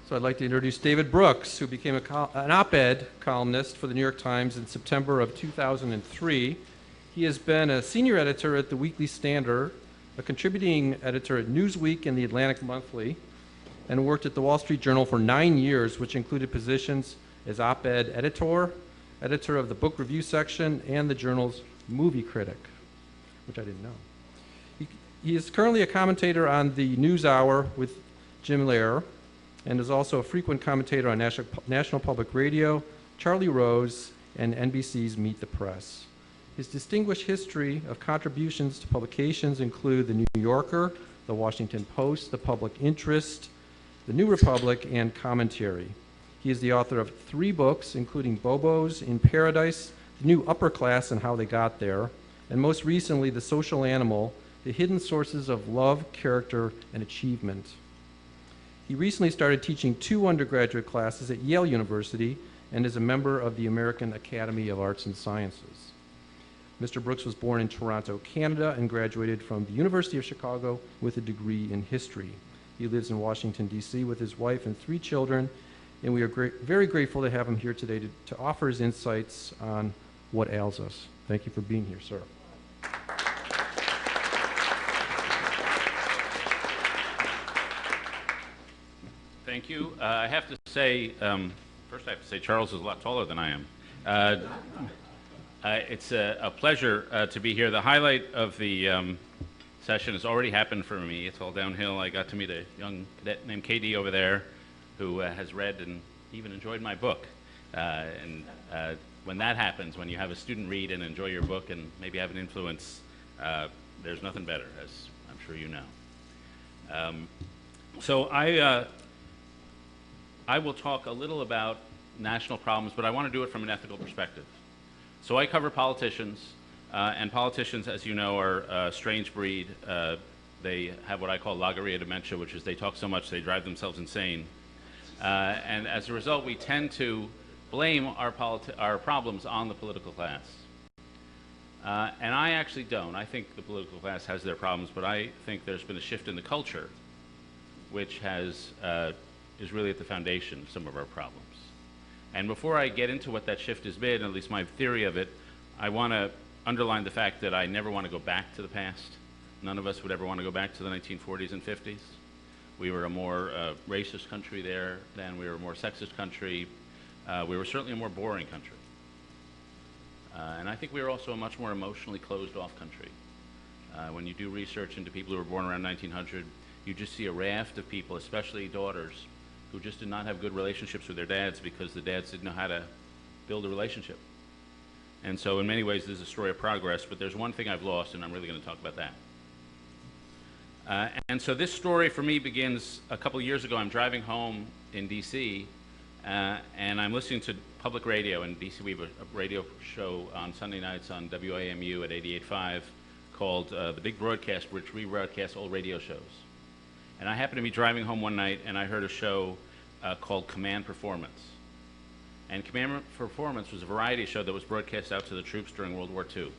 So I'd like to introduce David Brooks, who became an op-ed columnist for the New York Times in September of 2003. He has been a senior editor at the Weekly Standard, a contributing editor at Newsweek and the Atlantic Monthly, and worked at the Wall Street Journal for 9 years, which included positions as op-ed editor, editor of the book review section, and the journal's movie critic, which I didn't know. He is currently a commentator on the NewsHour with Jim Lehrer, and is also a frequent commentator on National Public Radio, Charlie Rose, and NBC's Meet the Press. His distinguished history of contributions to publications include The New Yorker, The Washington Post, The Public Interest, The New Republic, and Commentary. He is the author of 3 books, including Bobos in Paradise, The New Upper Class and How They Got There, and most recently, The Social Animal, The Hidden Sources of Love, Character, and Achievement. He recently started teaching 2 undergraduate classes at Yale University and is a member of the American Academy of Arts and Sciences. Mr. Brooks was born in Toronto, Canada, and graduated from the University of Chicago with a degree in history. He lives in Washington, D.C. with his wife and 3 children, and we are very grateful to have him here today to offer his insights on what ails us. Thank you for being here, sir. Thank you. I have to say, first I have to say Charles is a lot taller than I am. It's a pleasure to be here. The highlight of the session has already happened for me. It's all downhill. I got to meet a young cadet named KD over there who has read and even enjoyed my book. When that happens, when you have a student read and enjoy your book and maybe have an influence, there's nothing better, as I'm sure you know. So I will talk a little about national problems, but I want to do it from an ethical perspective. So I cover politicians, and politicians, as you know, are a strange breed. They have what I call logorrhea dementia, which is they talk so much they drive themselves insane. And as a result, we tend to blame our problems on the political class. And I actually don't. I think the political class has their problems, but I think there's been a shift in the culture, which is really at the foundation of some of our problems. And before I get into what that shift has been, at least my theory of it, I want to underline the fact that I never want to go back to the past. None of us would ever want to go back to the 1940s and 50s. We were a more racist country there then. We were a more sexist country. We were certainly a more boring country. And I think we were also a much more emotionally closed-off country. When you do research into people who were born around 1900, you just see a raft of people, especially daughters, who just did not have good relationships with their dads because the dads didn't know how to build a relationship. And so in many ways, this is a story of progress, but there's one thing I've lost, and I'm really going to talk about that. And so this story for me begins a couple of years ago. I'm driving home in D.C., and I'm listening to public radio. In D.C., we have a radio show on Sunday nights on WAMU at 88.5 called The Big Broadcast, which rebroadcasts old radio shows. And I happened to be driving home one night, and I heard a show called Command Performance. And Command Performance was a variety show that was broadcast out to the troops during World War II.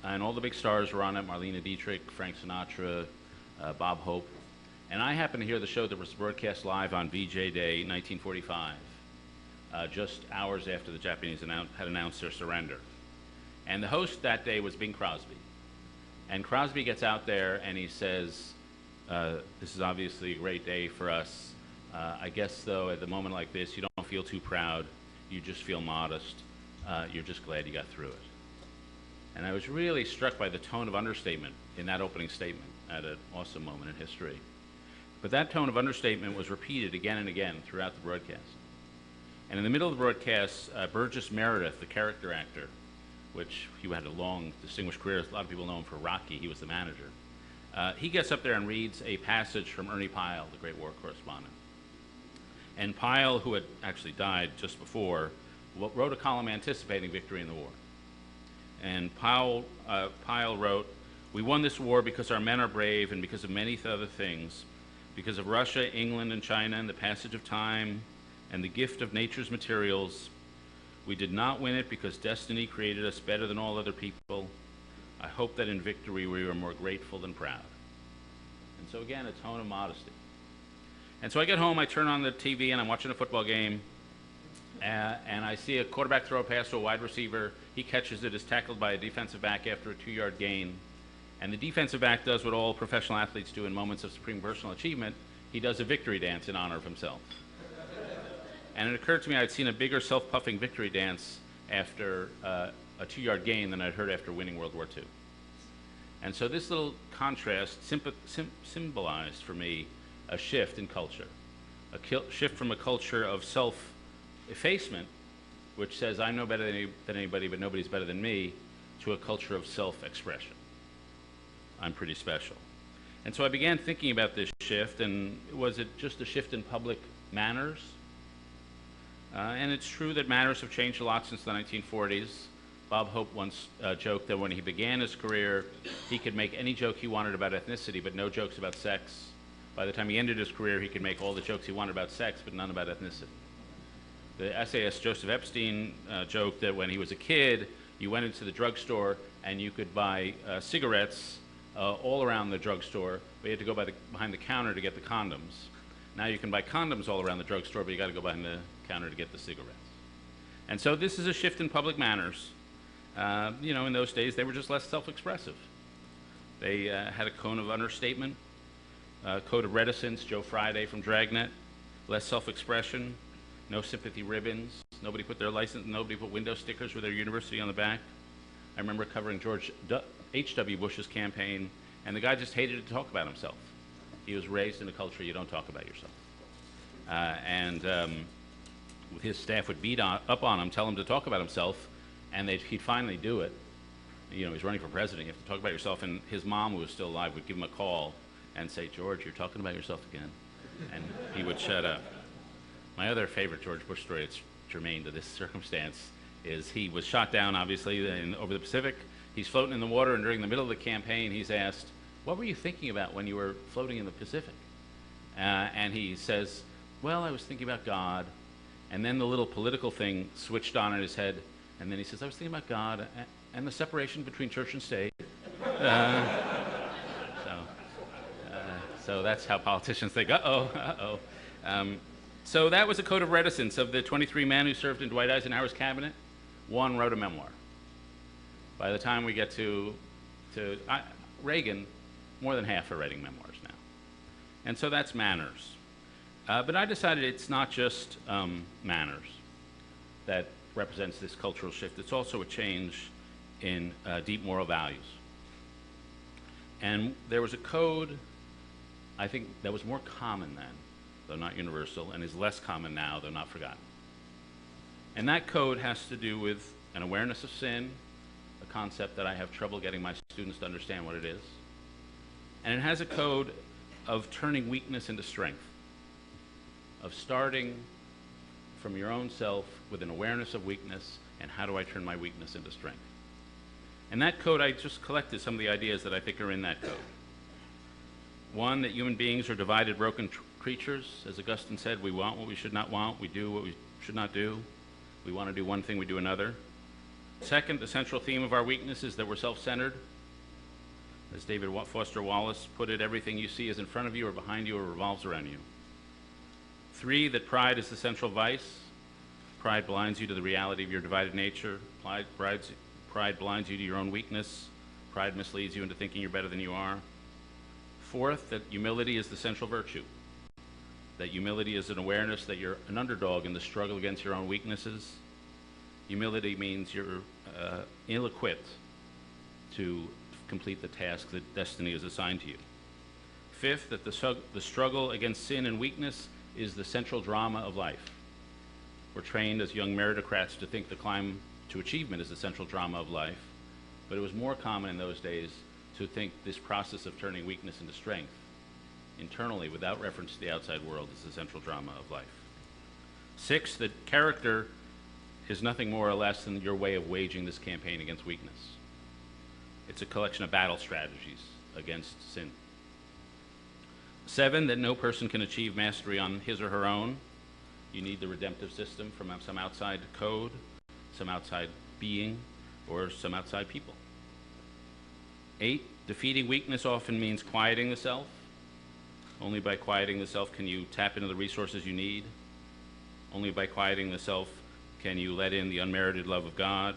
And all the big stars were on it: Marlene Dietrich, Frank Sinatra, Bob Hope. And I happened to hear the show that was broadcast live on VJ Day 1945, just hours after the Japanese had announced their surrender. And the host that day was Bing Crosby. And Crosby gets out there and he says, this is obviously a great day for us. I guess, though, at the moment like this, you don't feel too proud. You just feel modest. You're just glad you got through it. And I was really struck by the tone of understatement in that opening statement at an awesome moment in history. But that tone of understatement was repeated again and again throughout the broadcast. And in the middle of the broadcast, Burgess Meredith, the character actor, which he had a long, distinguished career. A lot of people know him for Rocky. He was the manager. He gets up there and reads a passage from Ernie Pyle, the great war correspondent. And Pyle, who had actually died just before, wrote a column anticipating victory in the war. And Pyle wrote, "We won this war because our men are brave and because of many other things, because of Russia, England, and China, and the passage of time, and the gift of nature's materials. We did not win it because destiny created us better than all other people. I hope that in victory we are more grateful than proud." And so again, a tone of modesty. And so I get home, I turn on the TV, and I'm watching a football game, and I see a quarterback throw a pass to a wide receiver. He catches it, is tackled by a defensive back after a 2-yard gain. And the defensive back does what all professional athletes do in moments of supreme personal achievement. He does a victory dance in honor of himself. And it occurred to me I'd seen a bigger self-puffing victory dance after a 2-yard gain than I'd heard after winning World War II. And so this little contrast symbolized for me a shift in culture, a shift from a culture of self-effacement, which says I'm no better than anybody, but nobody's better than me, to a culture of self-expression. I'm pretty special. And so I began thinking about this shift, and was it just a shift in public manners? And it's true that manners have changed a lot since the 1940s. Bob Hope once joked that when he began his career, he could make any joke he wanted about ethnicity, but no jokes about sex. By the time he ended his career, he could make all the jokes he wanted about sex, but none about ethnicity. The essayist Joseph Epstein joked that when he was a kid, you went into the drugstore and you could buy cigarettes all around the drugstore, but you had to go behind the counter to get the condoms. Now you can buy condoms all around the drugstore, but you got to go behind the counter to get the cigarettes. And so this is a shift in public manners. In those days, they were just less self-expressive. They had a code of understatement, code of reticence, Joe Friday from Dragnet, less self-expression, no sympathy ribbons, nobody put window stickers with their university on the back. I remember covering George H.W. Bush's campaign, and the guy just hated to talk about himself. He was raised in a culture you don't talk about yourself. His staff would beat up on him, tell him to talk about himself, and he'd finally do it. He's running for president. You have to talk about yourself. And his mom, who was still alive, would give him a call and say, "George, you're talking about yourself again." And he would shut up. My other favorite George Bush story, it's germane to this circumstance, is he was shot down, obviously, over the Pacific. He's floating in the water, and during the middle of the campaign, he's asked, "What were you thinking about when you were floating in the Pacific?" And he says, "Well, I was thinking about God." And then the little political thing switched on in his head. And then he says, "I was thinking about God and the separation between church and state." So that's how politicians think, uh-oh. So that was a code of reticence. Of the 23 men who served in Dwight Eisenhower's cabinet, one wrote a memoir. By the time we get to Reagan, more than half are writing memoirs now. And so that's manners. But I decided it's not just manners that represents this cultural shift. It's also a change in deep moral values. And there was a code, I think, that was more common then, though not universal, and is less common now, though not forgotten. And that code has to do with an awareness of sin, a concept that I have trouble getting my students to understand what it is. And it has a code of turning weakness into strength, of starting from your own self with an awareness of weakness, and how do I turn my weakness into strength? And that code, I just collected some of the ideas that I think are in that code. One, that human beings are divided, broken creatures. As Augustine said, we want what we should not want, we do what we should not do. We want to do one thing, we do another. Second, the central theme of our weakness is that we're self-centered. As David Foster Wallace put it, everything you see is in front of you or behind you or revolves around you. 3, that pride is the central vice. Pride blinds you to the reality of your divided nature. Pride blinds you to your own weakness. Pride misleads you into thinking you're better than you are. 4th, that humility is the central virtue. That humility is an awareness that you're an underdog in the struggle against your own weaknesses. Humility means you're ill-equipped to complete the task that destiny has assigned to you. 5th, that the struggle against sin and weakness is the central drama of life. We're trained as young meritocrats to think the climb to achievement is the central drama of life, but it was more common in those days to think this process of turning weakness into strength internally, without reference to the outside world, is the central drama of life. 6, that character is nothing more or less than your way of waging this campaign against weakness. It's a collection of battle strategies against sin. 7, that no person can achieve mastery on his or her own. You need the redemptive system from some outside code, some outside being, or some outside people. 8, defeating weakness often means quieting the self. Only by quieting the self can you tap into the resources you need. Only by quieting the self can you let in the unmerited love of God.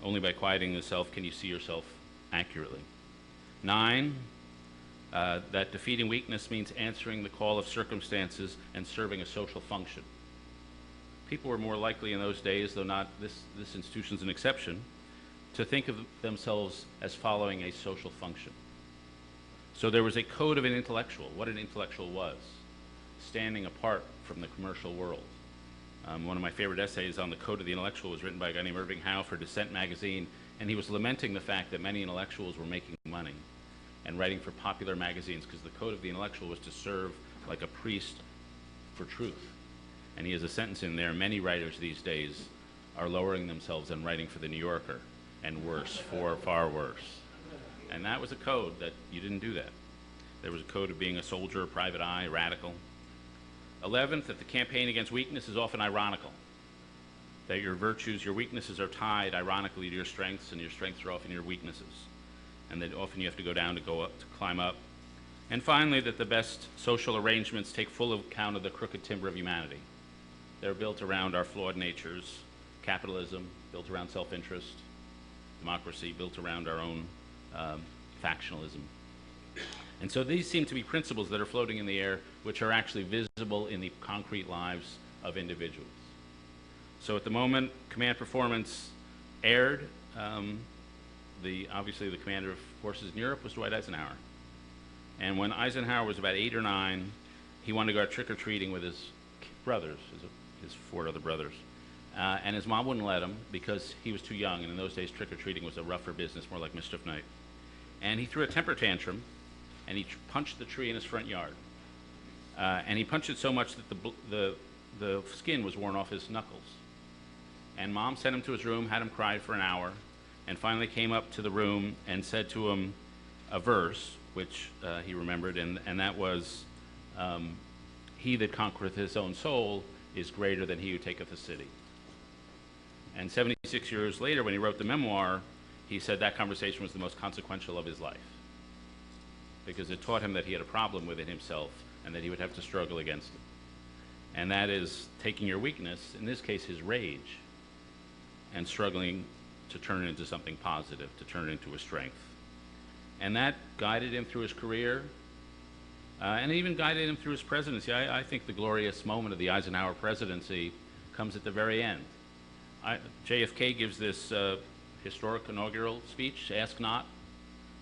Only by quieting the self can you see yourself accurately. 9, that defeating weakness means answering the call of circumstances and serving a social function. People were more likely in those days, though not this institution's an exception, to think of themselves as following a social function. So there was a code of an intellectual, what an intellectual was, standing apart from the commercial world. One of my favorite essays on the code of the intellectual was written by a guy named Irving Howe for Dissent magazine, and he was lamenting the fact that many intellectuals were making money and writing for popular magazines because the code of the intellectual was to serve like a priest for truth. And he has a sentence in there, many writers these days are lowering themselves and writing for the New Yorker, and worse, far worse. And that was a code that you didn't do that. There was a code of being a soldier, a private eye, radical. 11th, that the campaign against weakness is often ironical. That your virtues, your weaknesses are tied ironically to your strengths, and your strengths are often your weaknesses. And that often you have to go down to go up, to climb up. And finally, that the best social arrangements take full account of the crooked timber of humanity. They're built around our flawed natures, capitalism, built around self-interest, democracy, built around our own factionalism. And so these seem to be principles that are floating in the air, which are actually visible in the concrete lives of individuals. So at the moment, command performance aired. Obviously the commander of forces in Europe was Dwight Eisenhower. And when Eisenhower was about 8 or 9, he wanted to go out trick-or-treating with his brothers, his 4 other brothers. And his mom wouldn't let him because he was too young, and in those days trick-or-treating was a rougher business, more like mischief night. And he threw a temper tantrum, and he punched the tree in his front yard. And he punched it so much that the skin was worn off his knuckles. And Mom sent him to his room, had him cry for an hour, and finally came up to the room and said to him a verse, which he remembered, and that was, he that conquereth his own soul is greater than he who taketh a city. And 76 years later, when he wrote the memoir, he said that conversation was the most consequential of his life, because it taught him that he had a problem within himself and that he would have to struggle against it. And that is taking your weakness, in this case his rage, and struggling to turn it into something positive, to turn it into a strength. And that guided him through his career, and it even guided him through his presidency. I think the glorious moment of the Eisenhower presidency comes at the very end. JFK gives this historic inaugural speech, Ask Not,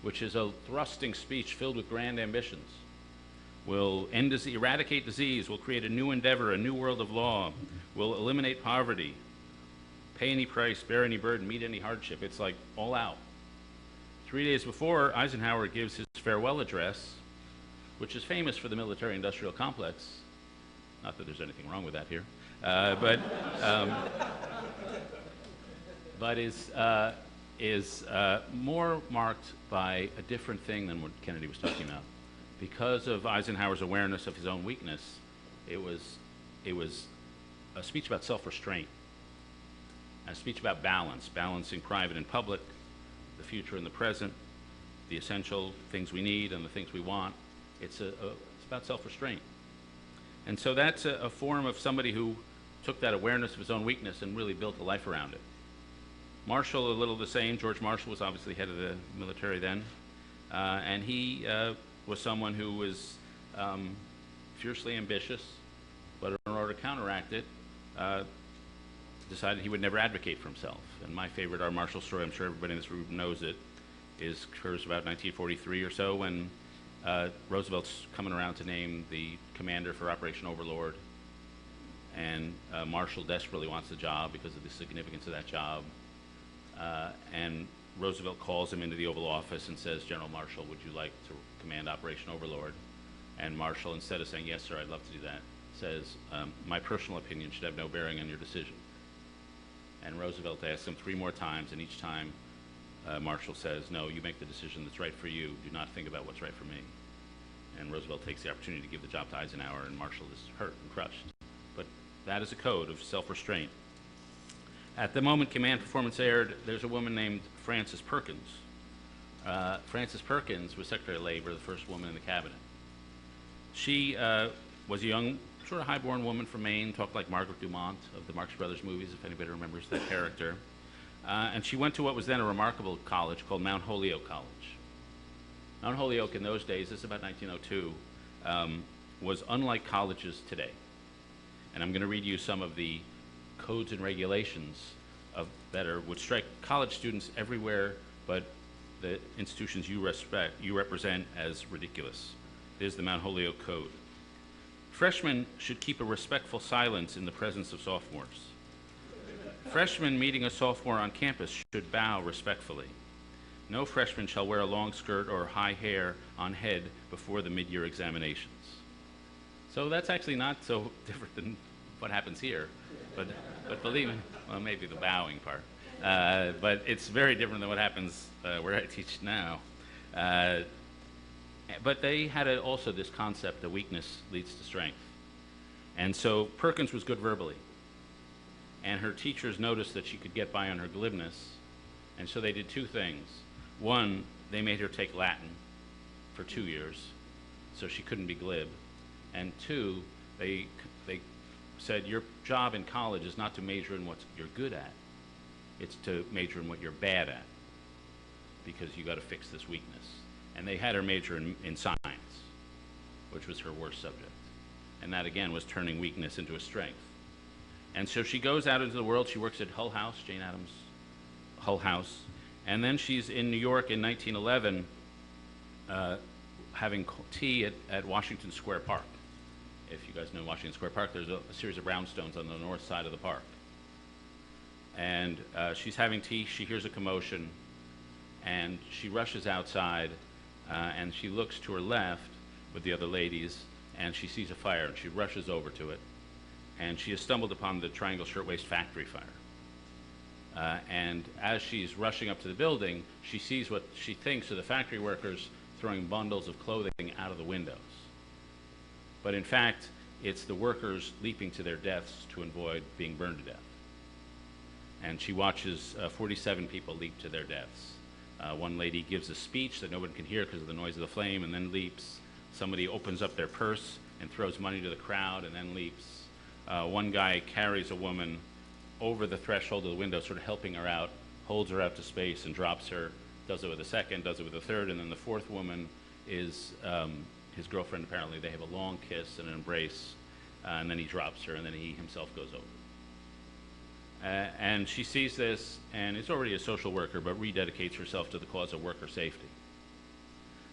which is a thrusting speech filled with grand ambitions. We'll eradicate disease, we'll create a new endeavor, a new world of law, we'll eliminate poverty, pay any price, bear any burden, meet any hardship. It's like all out. 3 days before, Eisenhower gives his farewell address, which is famous for the military-industrial complex. Not that there's anything wrong with that here, but is more marked by a different thing than what Kennedy was talking about. Because of Eisenhower's awareness of his own weakness, it was a speech about self-restraint, a speech about balance, balancing private and public, the future and the present, the essential things we need and the things we want. It's about self-restraint. And so that's a form of somebody who took that awareness of his own weakness and really built a life around it. Marshall, a little the same. George Marshall was obviously head of the military then. And he was someone who was fiercely ambitious, but in order to counteract it, decided he would never advocate for himself. And my favorite, our Marshall story, I'm sure everybody in this room knows it, occurs about 1943 or so when Roosevelt's coming around to name the commander for Operation Overlord. And Marshall desperately wants the job because of the significance of that job. And Roosevelt calls him into the Oval Office and says, General Marshall, would you like to command Operation Overlord? And Marshall, instead of saying, yes, sir, I'd love to do that, says, my personal opinion should have no bearing on your decision. And Roosevelt asks him 3 more times, and each time Marshall says, no, you make the decision that's right for you. Do not think about what's right for me. And Roosevelt takes the opportunity to give the job to Eisenhower, and Marshall is hurt and crushed. But that is a code of self-restraint. At the moment Command Performance aired, there's a woman named Frances Perkins. Frances Perkins was Secretary of Labor, the first woman in the cabinet. She was a young, sort of high-born woman from Maine, talked like Margaret Dumont of the Marx Brothers movies, if anybody remembers that character. And she went to what was then a remarkable college called Mount Holyoke College. Mount Holyoke in those days, this is about 1902, was unlike colleges today. And I'm going to read you some of the codes and regulations that would strike college students everywhere, but the institutions you represent as ridiculous. Here's the Mount Holyoke Code. Freshmen should keep a respectful silence in the presence of sophomores. Freshmen meeting a sophomore on campus should bow respectfully. No freshman shall wear a long skirt or high hair on head before the mid-year examinations. So that's actually not so different than what happens here, but believe me, well, maybe the bowing part, but it's very different than what happens where I teach now. But they had also this concept that weakness leads to strength. And so Perkins was good verbally, and her teachers noticed that she could get by on her glibness, and so they did two things. One, they made her take Latin for 2 years, so she couldn't be glib. And two, they said, your job in college is not to major in what you're good at, it's to major in what you're bad at, because you got to fix this weakness. And they had her major in science, which was her worst subject. And that, again, was turning weakness into a strength. And so she goes out into the world. She works at Hull House, Jane Addams' Hull House. And then she's in New York in 1911 having tea at Washington Square Park. If you guys know Washington Square Park, there's a series of brownstones on the north side of the park. And she's having tea. She hears a commotion, and she rushes outside, and she looks to her left with the other ladies, and she sees a fire, and she rushes over to it. And she has stumbled upon the Triangle Shirtwaist Factory fire. And as she's rushing up to the building, she sees what she thinks are the factory workers throwing bundles of clothing out of the windows. But in fact, it's the workers leaping to their deaths to avoid being burned to death. And she watches 47 people leap to their deaths. One lady gives a speech that nobody can hear because of the noise of the flame and then leaps. Somebody opens up their purse and throws money to the crowd and then leaps. One guy carries a woman over the threshold of the window, sort of helping her out, holds her out to space and drops her, does it with a second, does it with a third, and then the fourth woman is his girlfriend. Apparently they have a long kiss and an embrace, and then he drops her, and then he himself goes over. And she sees this, and is already a social worker, but rededicates herself to the cause of worker safety.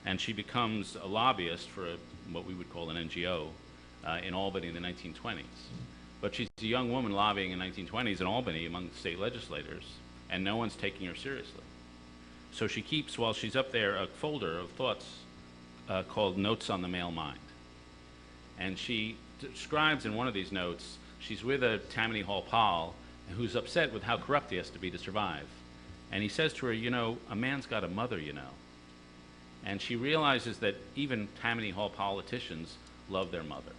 And she becomes a lobbyist for what we would call an NGO in Albany in the 1920s. But she's a young woman lobbying in the 1920s in Albany among state legislators, and no one's taking her seriously. So she keeps, while she's up there, a folder of thoughts called Notes on the Male Mind. And she describes in one of these notes, she's with a Tammany Hall pal who's upset with how corrupt he has to be to survive. And he says to her, you know, a man's got a mother, you know. And she realizes that even Tammany Hall politicians love their mother.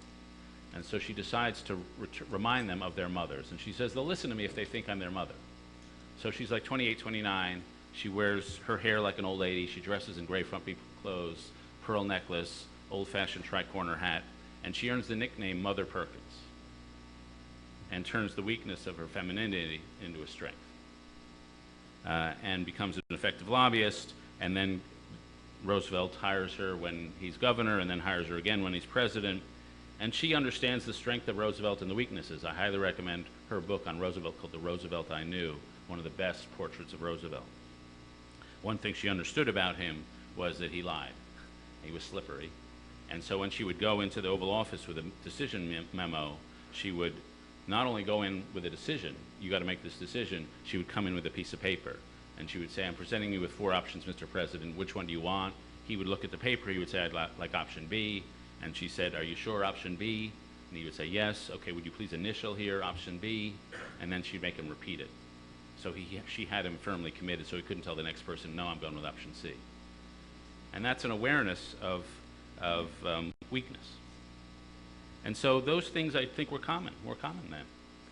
And so she decides to remind them of their mothers. And she says, they'll listen to me if they think I'm their mother. So she's like 28, 29. She wears her hair like an old lady. She dresses in gray frumpy clothes, pearl necklace, old-fashioned tri-corner hat. And she earns the nickname Mother Perkins and turns the weakness of her femininity into a strength. And becomes an effective lobbyist. And then Roosevelt hires her when he's governor and then hires her again when he's president. And she understands the strength of Roosevelt and the weaknesses. I highly recommend her book on Roosevelt called The Roosevelt I Knew, one of the best portraits of Roosevelt. One thing she understood about him was that he lied. He was slippery. And so when she would go into the Oval Office with a decision memo, she would not only go in with a decision, you got to make this decision, she would come in with a piece of paper. And she would say, I'm presenting you with 4 options, Mr. President. Which one do you want? He would look at the paper. He would say, I'd like option B. And she said, are you sure option B? And he would say, yes. Okay, would you please initial here, option B? And then she'd make him repeat it. So she had him firmly committed, so he couldn't tell the next person, no, I'm going with option C. And that's an awareness of weakness. And so those things I think were more common then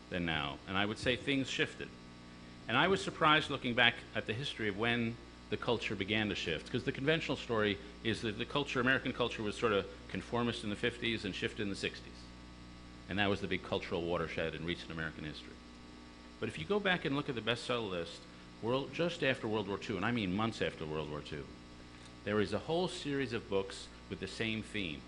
than now. And I would say things shifted. And I was surprised looking back at the history of when the culture began to shift. Because the conventional story is that the culture, American culture, was sort of conformist in the 50s and shifted in the 60s. And that was the big cultural watershed in recent American history. But if you go back and look at the bestseller list, just after World War II, and I mean months after World War II, there is a whole series of books with the same theme.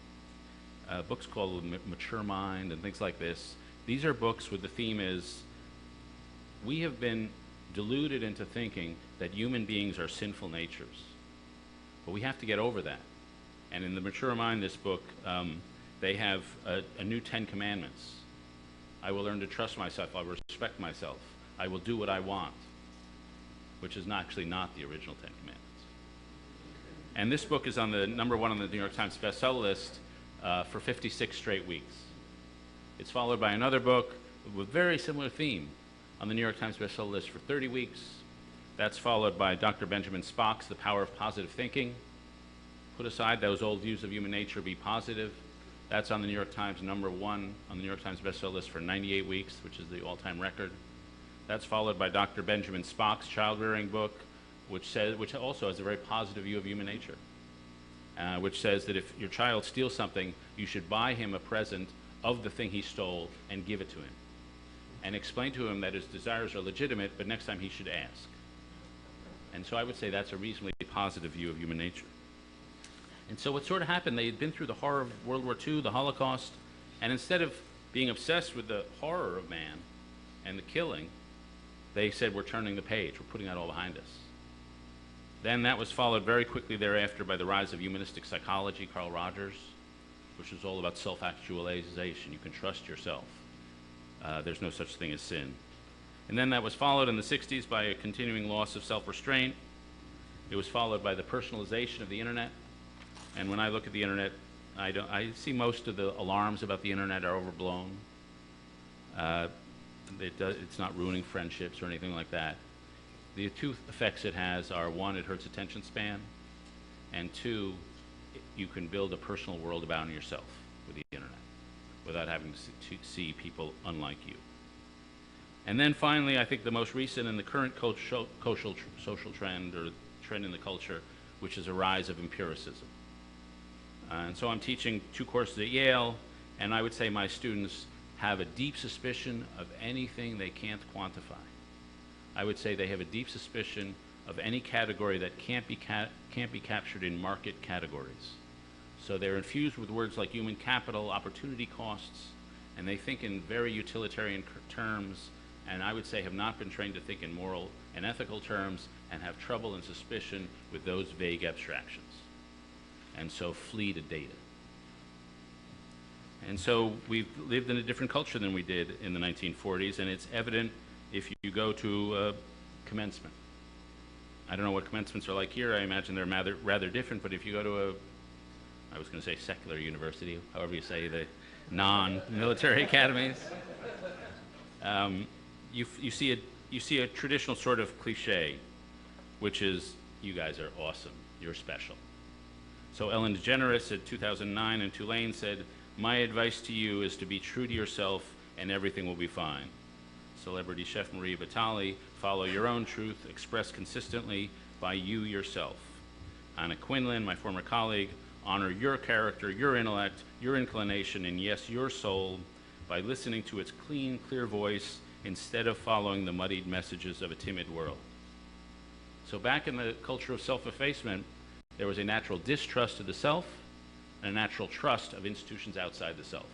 Books called Mature Mind and things like this. These are books with the theme is, we have been deluded into thinking that human beings are sinful natures. But we have to get over that. And in the Mature Mind, this book, they have a new 10 commandments. I will learn to trust myself. I will respect myself. I will do what I want, which is actually not the original 10 commandments. And this book is on the #1 on the New York Times bestseller list for 56 straight weeks. It's followed by another book with very similar theme on the New York Times bestseller list for 30 weeks. That's followed by Dr. Benjamin Spock's The Power of Positive Thinking. Put aside those old views of human nature, be positive. That's on the New York Times #1 on the New York Times bestseller list for 98 weeks, which is the all-time record. That's followed by Dr. Benjamin Spock's child-rearing book, which also has a very positive view of human nature, which says that if your child steals something, you should buy him a present of the thing he stole and give it to him, and explain to him that his desires are legitimate, but next time he should ask. And so I would say that's a reasonably positive view of human nature. And so what sort of happened, they had been through the horror of World War II, the Holocaust, and instead of being obsessed with the horror of man and the killing, they said, we're turning the page, we're putting that all behind us. Then that was followed very quickly thereafter by the rise of humanistic psychology, Carl Rogers, which was all about self-actualization. You can trust yourself. There's no such thing as sin. And then that was followed in the 60s by a continuing loss of self-restraint. It was followed by the personalization of the internet. And when I look at the internet, I see most of the alarms about the internet are overblown. It's not ruining friendships or anything like that. The two effects it has are, one, it hurts attention span, and two, you can build a personal world about yourself with the internet without having to see people unlike you. And then finally, I think the most recent and the current social trend, or trend in the culture, which is a rise of empiricism. And so I'm teaching 2 courses at Yale, and I would say my students have a deep suspicion of anything they can't quantify. I would say they have a deep suspicion of any category that can't be captured in market categories. So they're infused with words like human capital, opportunity costs, and they think in very utilitarian terms, and I would say have not been trained to think in moral and ethical terms, and have trouble and suspicion with those vague abstractions. And so flee to data. And so we've lived in a different culture than we did in the 1940s, and it's evident if you go to commencement. I don't know what commencements are like here. I imagine they're rather different, but if you go to I was going to say secular university, however you say the non-military academies, you see a traditional sort of cliche, which is, you guys are awesome, you're special. So Ellen DeGeneres in 2009 in Tulane said, my advice to you is to be true to yourself and everything will be fine. Celebrity chef Maria Batali, follow your own truth, expressed consistently by you yourself. Anna Quinlan, my former colleague, honor your character, your intellect, your inclination, and yes, your soul, by listening to its clean, clear voice instead of following the muddied messages of a timid world. So back in the culture of self-effacement, there was a natural distrust of the self and a natural trust of institutions outside the self.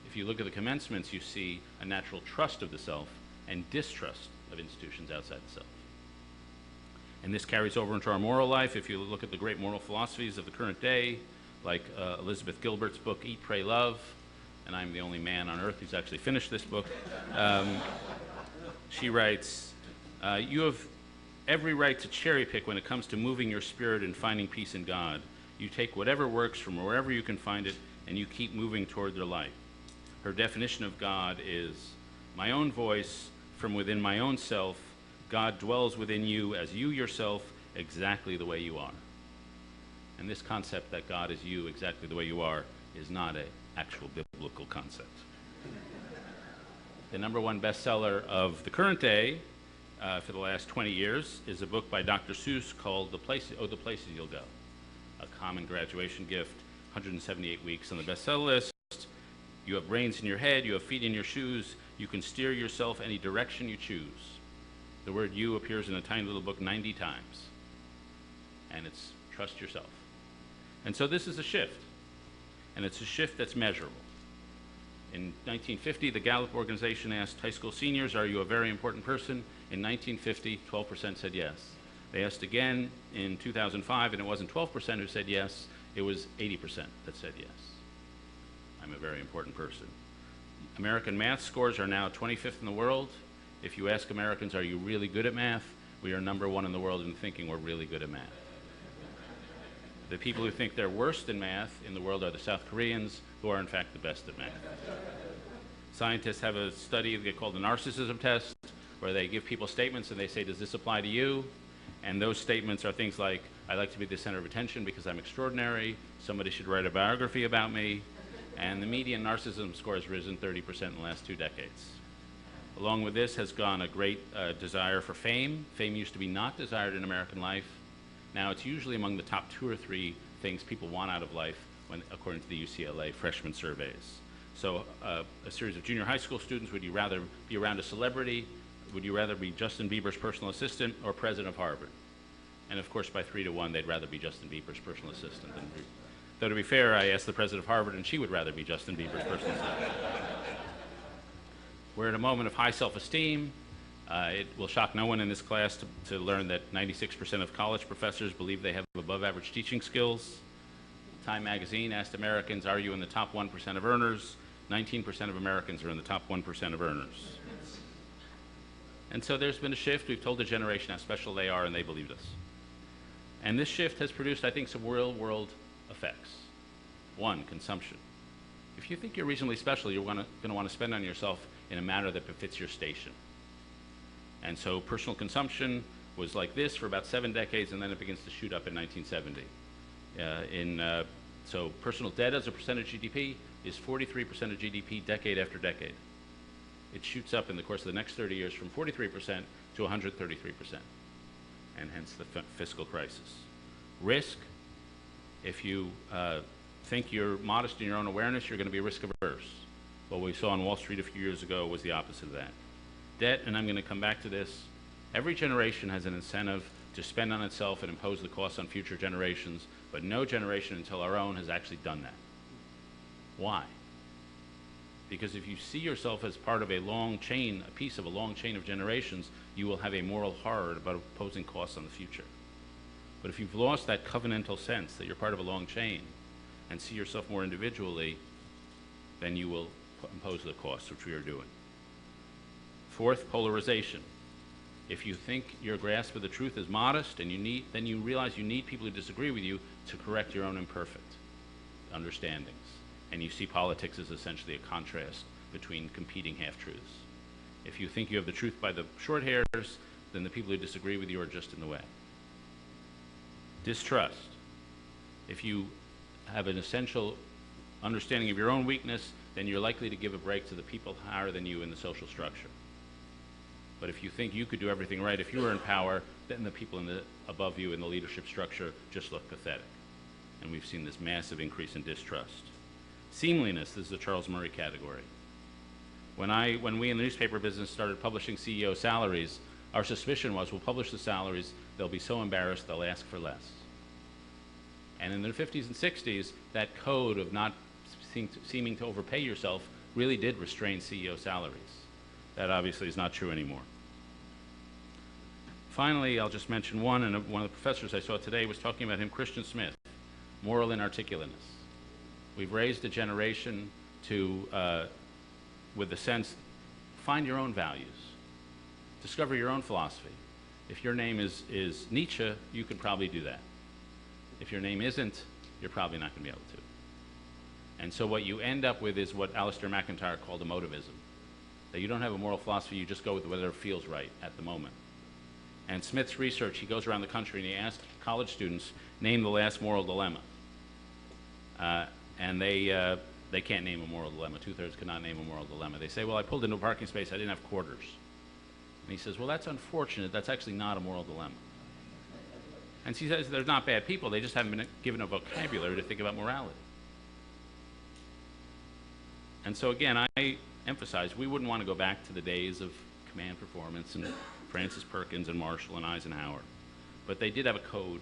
If you look at the commencements, you see a natural trust of the self and distrust of institutions outside the self. And this carries over into our moral life. If you look at the great moral philosophies of the current day, like Elizabeth Gilbert's book, Eat, Pray, Love, and I'm the only man on earth who's actually finished this book, she writes, you have every right to cherry pick when it comes to moving your spirit and finding peace in God. You take whatever works from wherever you can find it, and you keep moving toward their light. Her definition of God is, my own voice from within my own self. God dwells within you as you yourself, exactly the way you are. And this concept that God is you exactly the way you are is not an actual biblical concept. The #1 bestseller of the current day for the last 20 years is a book by Dr. Seuss called the Places You'll Go, a common graduation gift, 178 weeks on the bestseller list. You have brains in your head, you have feet in your shoes, you can steer yourself any direction you choose. The word you appears in a tiny little book 90 times, and it's trust yourself. And so this is a shift, and it's a shift that's measurable. In 1950, the Gallup organization asked high school seniors, are you a very important person? In 1950, 12% said yes. They asked again in 2005, and it wasn't 12% who said yes, it was 80% that said yes. I'm a very important person. American math scores are now 25th in the world. If you ask Americans, are you really good at math? We are #1 in the world in thinking we're really good at math. The people who think they're worst in math in the world are the South Koreans, who are in fact the best at math. Scientists have a study they call the narcissism test, where they give people statements and they say, does this apply to you? And those statements are things like, I like to be the center of attention because I'm extraordinary, somebody should write a biography about me, and the median narcissism score has risen 30% in the last 2 decades. Along with this has gone a great desire for fame. Fame used to be not desired in American life. Now it's usually among the top 2 or 3 things people want out of life, according to the UCLA freshman surveys. So a series of junior high school students, would you rather be around a celebrity? Would you rather be Justin Bieber's personal assistant or president of Harvard? And of course, by 3 to 1, they'd rather be Justin Bieber's personal assistant. Though to be fair, I asked the president of Harvard, and she would rather be Justin Bieber's personal assistant. We're at a moment of high self-esteem. It will shock no one in this class to learn that 96% of college professors believe they have above-average teaching skills. Time magazine asked Americans, are you in the top 1% of earners? 19% of Americans are in the top 1% of earners. And so there's been a shift. We've told the generation how special they are, and they believed us. And this shift has produced, I think, some real-world effects. 1, consumption. If you think you're reasonably special, you're going to want to spend on yourself in a manner that befits your station. And so personal consumption was like this for about 7 decades, and then it begins to shoot up in 1970. So personal debt as a percentage of GDP is 43% of GDP decade after decade. It shoots up in the course of the next 30 years from 43% to 133%, and hence the fiscal crisis. Risk, if you think you're modest in your own awareness, you're going to be risk averse. What we saw on Wall Street a few years ago was the opposite of that. Debt, and I'm going to come back to this, every generation has an incentive to spend on itself and impose the costs on future generations, but no generation until our own has actually done that. Why? Because if you see yourself as part of a long chain, a piece of a long chain of generations, you will have a moral horror about imposing costs on the future. But if you've lost that covenantal sense that you're part of a long chain and see yourself more individually, then you will impose the costs, which we are doing. 4th, polarization. If you think your grasp of the truth is modest and then you realize you need people who disagree with you to correct your own imperfect understandings. And you see politics as essentially a contrast between competing half-truths. If you think you have the truth by the short hairs, then the people who disagree with you are just in the way. Distrust. If you have an essential understanding of your own weakness, then you're likely to give a break to the people higher than you in the social structure. But if you think you could do everything right if you were in power, then the people above you in the leadership structure just look pathetic. And we've seen this massive increase in distrust. Seemliness is the Charles Murray category. When we in the newspaper business started publishing CEO salaries, our suspicion was we'll publish the salaries, they'll be so embarrassed they'll ask for less. And in the 50s and 60s, that code of not seeming to overpay yourself really did restrain CEO salaries. That obviously is not true anymore. Finally, I'll just mention one of the professors I saw today was talking about him, Christian Smith, moral inarticulateness. We've raised a generation to, with the sense, find your own values, discover your own philosophy. If your name is Nietzsche, you could probably do that. If your name isn't, you're probably not going to be able to. And so what you end up with is what Alistair McIntyre called emotivism, that you don't have a moral philosophy, you just go with whatever feels right at the moment. And Smith's research, he goes around the country and he asks college students, name the last moral dilemma. And they can't name a moral dilemma. 2/3 cannot name a moral dilemma. They say, well, I pulled into a parking space, I didn't have quarters. And he says, well, that's unfortunate. That's actually not a moral dilemma. And she says they're not bad people. They just haven't been given a vocabulary to think about morality. And so again, I emphasize we wouldn't want to go back to the days of command performance and Francis Perkins and Marshall and Eisenhower. But they did have a code.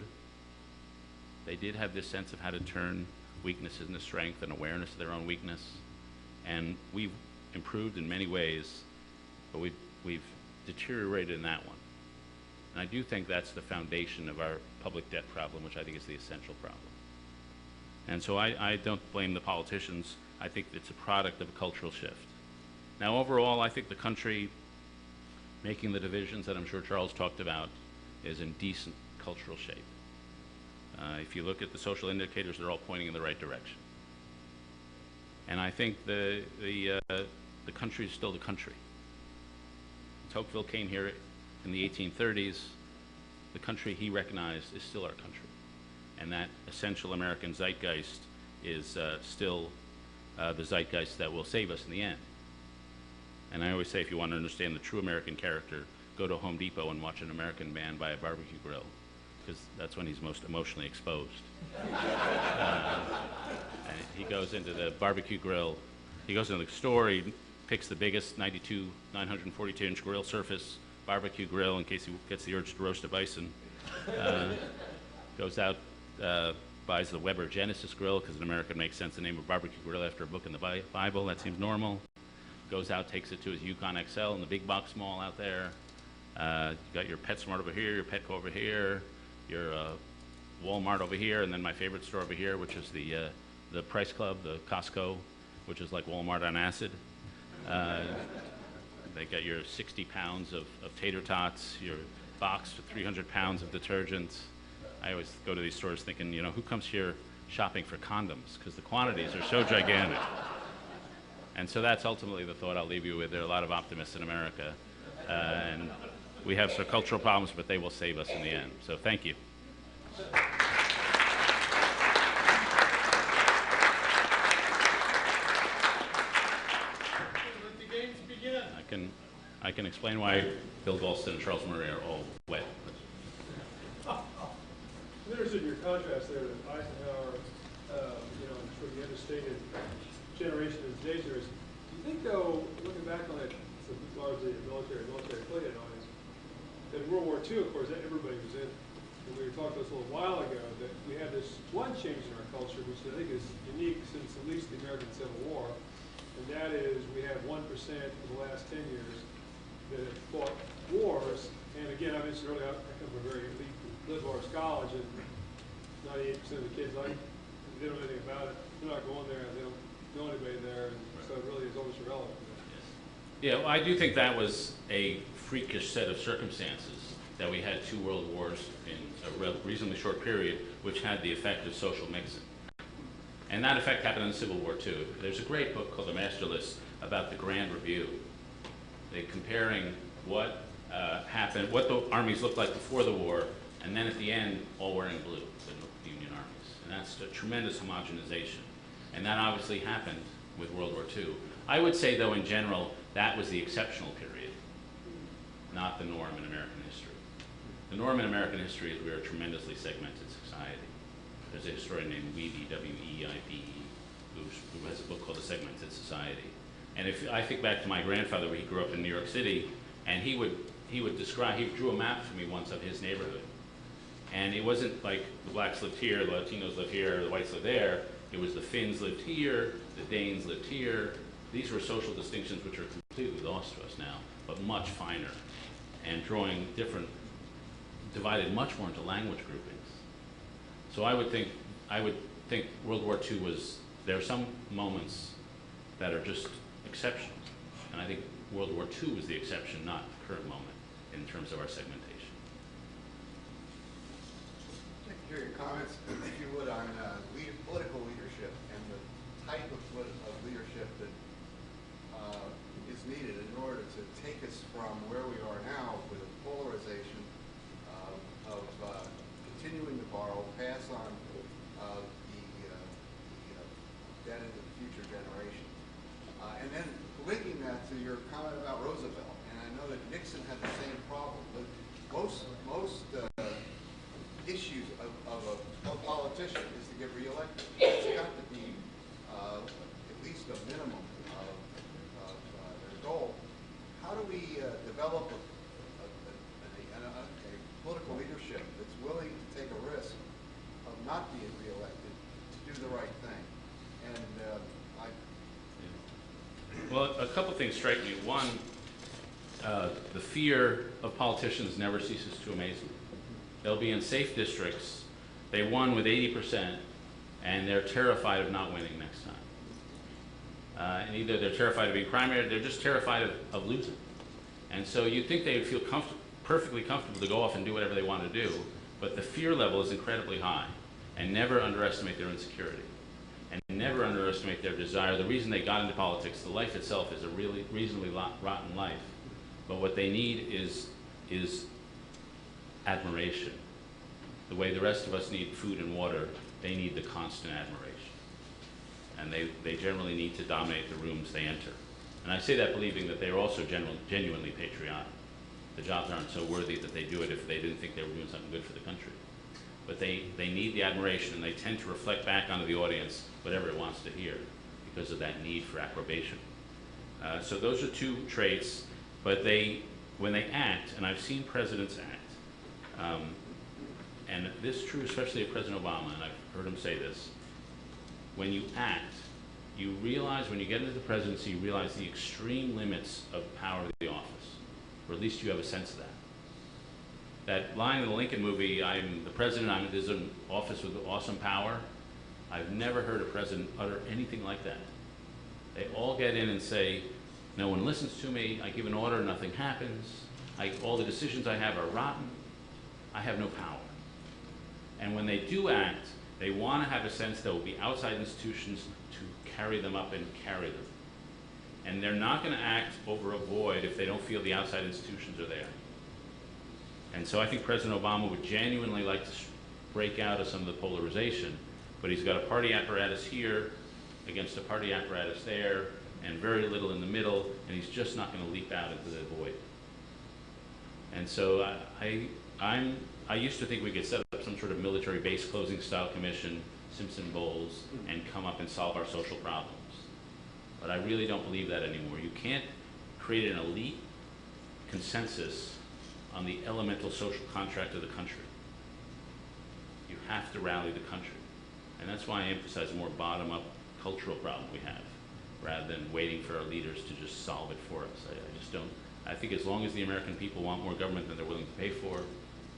They did have this sense of how to turn weaknesses into strength and awareness of their own weakness. And we've improved in many ways, but we've deteriorated in that one. And I do think that's the foundation of our public debt problem, which I think is the essential problem. And so I don't blame the politicians. I think it's a product of a cultural shift. Now, overall, I think the country, making the divisions that I'm sure Charles talked about, is in decent cultural shape. If you look at the social indicators, they're all pointing in the right direction. And I think the country is still the country. Tocqueville came here in the 1830s. The country he recognized is still our country. And that essential American zeitgeist is still the zeitgeist that will save us in the end. And I always say, if you want to understand the true American character, go to Home Depot and watch an American man buy a barbecue grill, because that's when he's most emotionally exposed. And he goes into the barbecue grill, he goes into the store, he picks the biggest 942-inch grill surface barbecue grill in case he gets the urge to roast a bison. Goes out, buys the Weber Genesis grill, because an American makes sense the name of barbecue grill after a book in the Bible. That seems normal. Goes out, takes it to his Yukon XL in the big box mall out there. You got your PetSmart over here, your Petco over here, your Walmart over here, and then my favorite store over here, which is the Price Club, the Costco, which is like Walmart on acid. They got your 60 pounds of tater tots, your box with 300 pounds of detergent. I always go to these stores thinking, you know, who comes here shopping for condoms? Because the quantities are so gigantic. And so that's ultimately the thought I'll leave you with. There are a lot of optimists in America. And we have some cultural problems, but they will save us in the end. So thank you. I can explain why Bill Galston and Charles Murray are all wet. There's in your contrast there that Eisenhower, sort of the understated generation of today's years. Do you think, though, looking back on it, it's largely a military affiliated audience, that in World War II, of course, everybody was in. And we were talking to us a little while ago that we have this one change in our culture, which I think is unique since at least the American Civil War, and that is we have 1% for the last 10 years that have fought wars. And again, I mentioned earlier, I come from a very elite liberal arts college, and 98% of the kids, they don't know anything about it. They're not going there, and they don't know anybody there, and so it really is almost irrelevant. Yeah, well, I do think that was a freakish set of circumstances, that we had 2 world wars in a reasonably short period, which had the effect of social mixing. And that effect happened in the Civil War too. There's a great book called The Master List about the Grand Review. They're comparing what happened, what the armies looked like before the war, and then at the end, all wearing blue, the Union armies. And that's a tremendous homogenization. And that obviously happened with World War II. I would say, though, in general, that was the exceptional period, not the norm in American history. The norm in American history is we are a tremendously segmented society. There's a historian named Weeby, W-E-I-B-E, who has a book called The Segmented Society. And if I think back to my grandfather, he grew up in New York City, and he would describe, he drew a map for me once of his neighborhood. And it wasn't like the blacks lived here, the Latinos lived here, the whites lived there. It was the Finns lived here, the Danes lived here. These were social distinctions which are completely lost to us now, but much finer, and drawing different, divided much more into language groupings. So I would think World War II was, there are some moments that are just exceptions. And I think World War II was the exception, not the current moment, in terms of our segmentation. I'd like to hear your comments, if you would, on political leadership and the type of leadership that is needed in order to take us from where we are now with a polarization of continuing to borrow, pass on the debt into the future generation. And then linking that to your comment about Roosevelt. And I know that Nixon had the same problem. But most issues of a politician is to get reelected. It's got to be at least a minimum of their goal. How do we develop a political leadership that's willing to take a risk of not being reelected to do the right thing? And Well, a couple things strike me. One, the fear of politicians never ceases to amaze me. They'll be in safe districts. They won with 80%, and they're terrified of not winning next time. And either they're terrified of being primary, or they're just terrified of losing. And so you'd think they would feel perfectly comfortable to go off and do whatever they want to do, but the fear level is incredibly high. And never underestimate their insecurity. And never underestimate their desire. The reason they got into politics, the life itself is a really reasonably rotten life. But what they need is admiration. The way the rest of us need food and water, they need the constant admiration. And they generally need to dominate the rooms they enter. And I say that believing that they're also genuinely patriotic. The jobs aren't so worthy that they do it if they didn't think they were doing something good for the country. But they need the admiration, and they tend to reflect back onto the audience whatever it wants to hear because of that need for approbation. So those are two traits, but when they act, and I've seen presidents act, and this is true especially of President Obama, and I've heard him say this, when you act, you realize, when you get into the presidency, you realize the extreme limits of the power of the office, or at least you have a sense of that. That line in the Lincoln movie, I'm the president, there's an office with awesome power. I've never heard a president utter anything like that. They all get in and say, no one listens to me, I give an order, nothing happens, all the decisions I have are rotten, I have no power. And when they do act, they want to have a sense there will be outside institutions to carry them up and carry them. And they're not going to act over a void if they don't feel the outside institutions are there. And so I think President Obama would genuinely like to break out of some of the polarization, but he's got a party apparatus here against a party apparatus there, and very little in the middle, and he's just not going to leap out into the void. And so I used to think we could set up some sort of military base closing style commission, Simpson Bowles, and come up and solve our social problems. But I really don't believe that anymore. You can't create an elite consensus on the elemental social contract of the country. You have to rally the country. And that's why I emphasize a more bottom-up cultural problem we have, rather than waiting for our leaders to just solve it for us. I just don't. I think as long as the American people want more government than they're willing to pay for,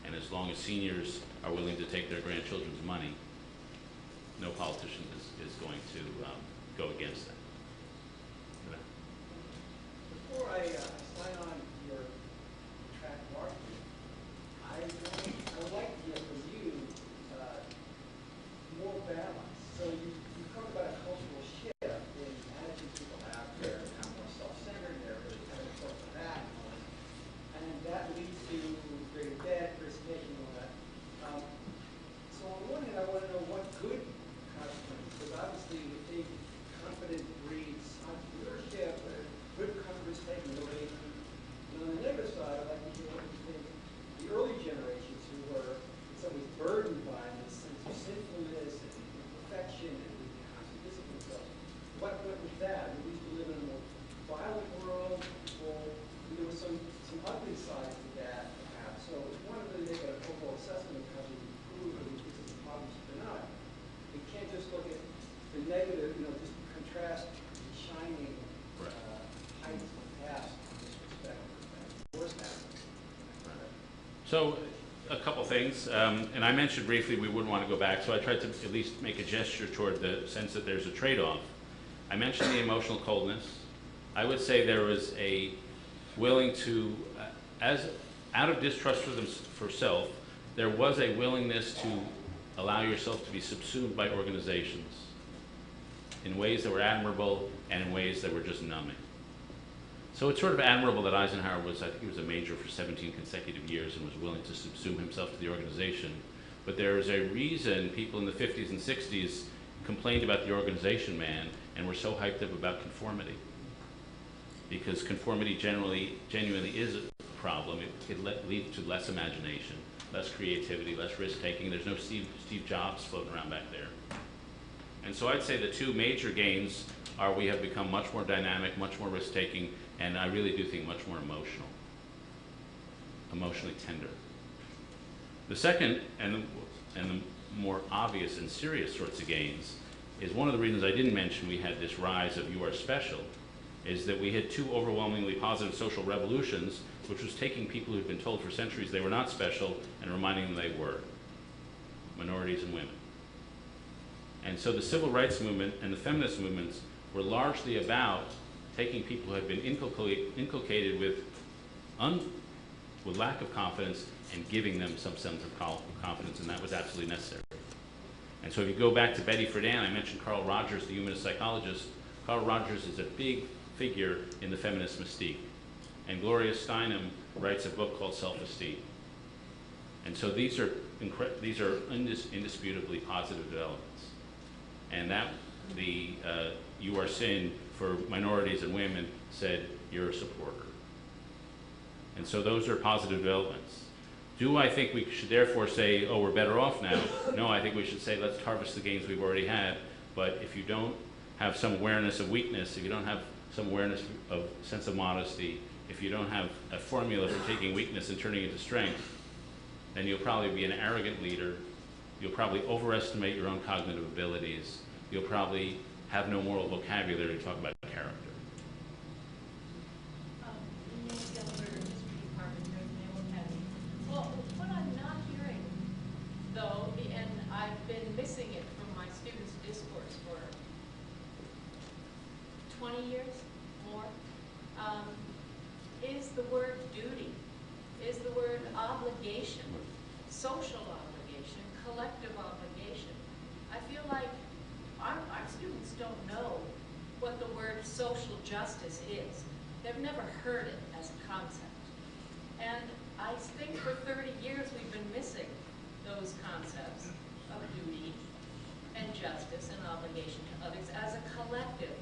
and as long as seniors are willing to take their grandchildren's money, no politician is going to go against that. Before I sign on your track marketing, I would like to hear from you more balance. So you talk about a cultural shift in attitude people have. They're now more self-centered, they're really kind of close to that, and that leads to greater debt, risk-taking, and all that. So on one hand, I want to know what good consequences, because obviously the big confident breeds entrepreneurship, good risk-taking innovation. And on the negative side, I'd like to hear what you think the early generations who were in some ways burdened by this sense of sinfulness and imperfection and constant discipline themselves. What with that? We used to live in a more violent world, or there was some ugly sides to that, perhaps. So if you want to really make an overall assessment of how we improve and these are the problems or not, we can't just look at the negative, just contrast the shining heights of the past in this respect. Worst happened. So a couple things, and I mentioned briefly we wouldn't want to go back, so I tried to at least make a gesture toward the sense that there's a trade-off. I mentioned the emotional coldness. I would say there was a willing to, as out of distrust for self, there was a willingness to allow yourself to be subsumed by organizations in ways that were admirable and in ways that were just numbing. So it's sort of admirable that Eisenhower was, I think he was a major for 17 consecutive years and was willing to subsume himself to the organization. But there is a reason people in the 50s and 60s complained about the organization man and were so hyped up about conformity. because conformity genuinely is a problem. It could lead to less imagination, less creativity, less risk-taking. There's no Steve Jobs floating around back there. And so I'd say the two major gains are we have become much more dynamic, much more risk-taking, and I really do think much more emotionally tender. The second, and the more obvious and serious sorts of gains, is one of the reasons I didn't mention we had this rise of "you are special," is that we had two overwhelmingly positive social revolutions, which was taking people who'd been told for centuries they were not special and reminding them they were, minorities and women. And so the civil rights movement and the feminist movements were largely about taking people who had been inculcated with lack of confidence and giving them some sense of confidence, and that was absolutely necessary. And so if you go back to Betty Friedan, I mentioned Carl Rogers, the humanist psychologist. Carl Rogers is a big figure in the feminist mystique. And Gloria Steinem writes a book called Self-Esteem. And so these are indisputably positive developments. And that the "you are sin" for minorities and women said, "you're a supporter." And so those are positive developments. Do I think we should therefore say, oh, we're better off now? No, I think we should say, let's harvest the gains we've already had. But if you don't have some awareness of weakness, if you don't have some awareness of sense of modesty, if you don't have a formula for taking weakness and turning it into strength, then you'll probably be an arrogant leader. You'll probably overestimate your own cognitive abilities. You'll probably have no moral vocabulary to talk about character. Well, what I'm not hearing, though, and I've been missing it from my students' discourse for 20 years more, is the word duty, is the word obligation, social obligation, collective obligation. I feel like our students don't know what the word social justice is. They've never heard it as a concept. And I think for 30 years we've been missing those concepts of duty and justice and obligation to others as a collective,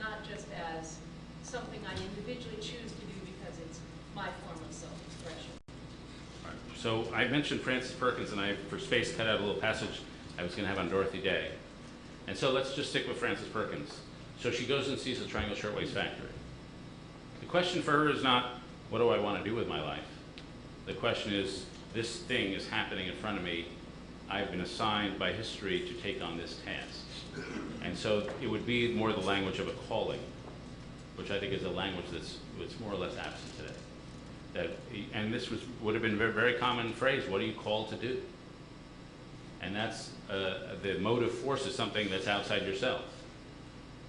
not just as something I individually choose to do because it's my form of self-expression. Right. So I mentioned Frances Perkins, and I, for space, cut out a little passage I was going to have on Dorothy Day. And so let's just stick with Frances Perkins. So she goes and sees the Triangle Shirtwaist Factory. The question for her is not, what do I want to do with my life? The question is, this thing is happening in front of me. I've been assigned by history to take on this task. And so it would be more the language of a calling, which I think is a language that's more or less absent today. And this would have been a very, very common phrase, what are you called to do? And that's, the motive force is something that's outside yourself.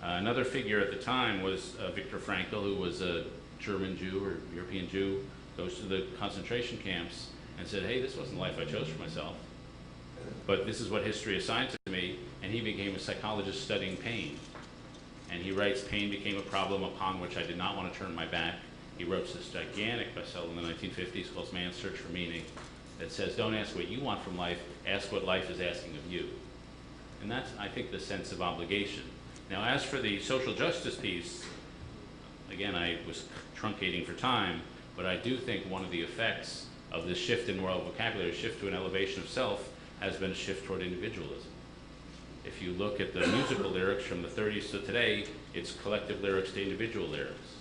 Another figure at the time was Viktor Frankl, who was a German Jew or European Jew, goes to the concentration camps and said, hey, this wasn't the life I chose for myself, but this is what history assigned to me, and he became a psychologist studying pain. And he writes, pain became a problem upon which I did not want to turn my back. He wrote this gigantic bestseller in the 1950s called Man's Search for Meaning that says, don't ask what you want from life, ask what life is asking of you. And that's, I think, the sense of obligation. Now, as for the social justice piece, again, I was truncating for time, but I do think one of the effects of this shift in moral vocabulary, shift to an elevation of self, has been a shift toward individualism. If you look at the musical lyrics from the 30s to today, it's collective lyrics to individual lyrics.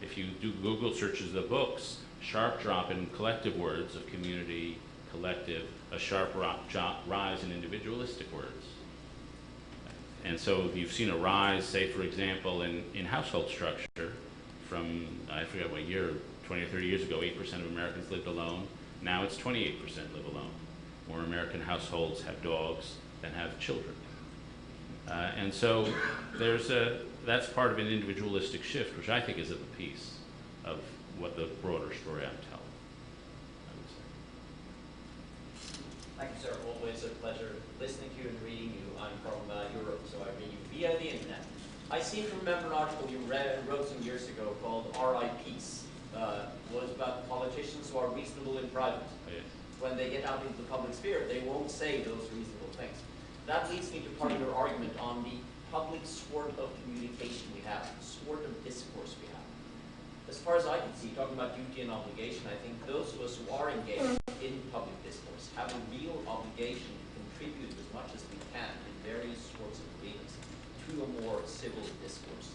If you do Google searches of the books, sharp drop in collective words of community, collective, a sharp rise in individualistic words. And so you've seen a rise, say, for example, in household structure from, I forget what year, 20 or 30 years ago, 8% of Americans lived alone. Now it's 28% live alone. More American households have dogs than have children. And so that's part of an individualistic shift, which I think is at the piece of what the broader story I'm telling, I would say. Thank you, sir. Always a pleasure listening to you and reading you. I'm from Europe, so I read you via the internet. I seem to remember an article you wrote some years ago called R.I. Peace. Was about politicians who are reasonable in private. Oh, yes. When they get out into the public sphere, they won't say those reasonable things. That leads me to part of your argument on the public sort of communication we have, sort of discourse we have. as far as I can see, talking about duty and obligation, I think those of us who are engaged in public discourse have a real obligation to contribute as much as we can in various sorts of arenas to a more civil discourse.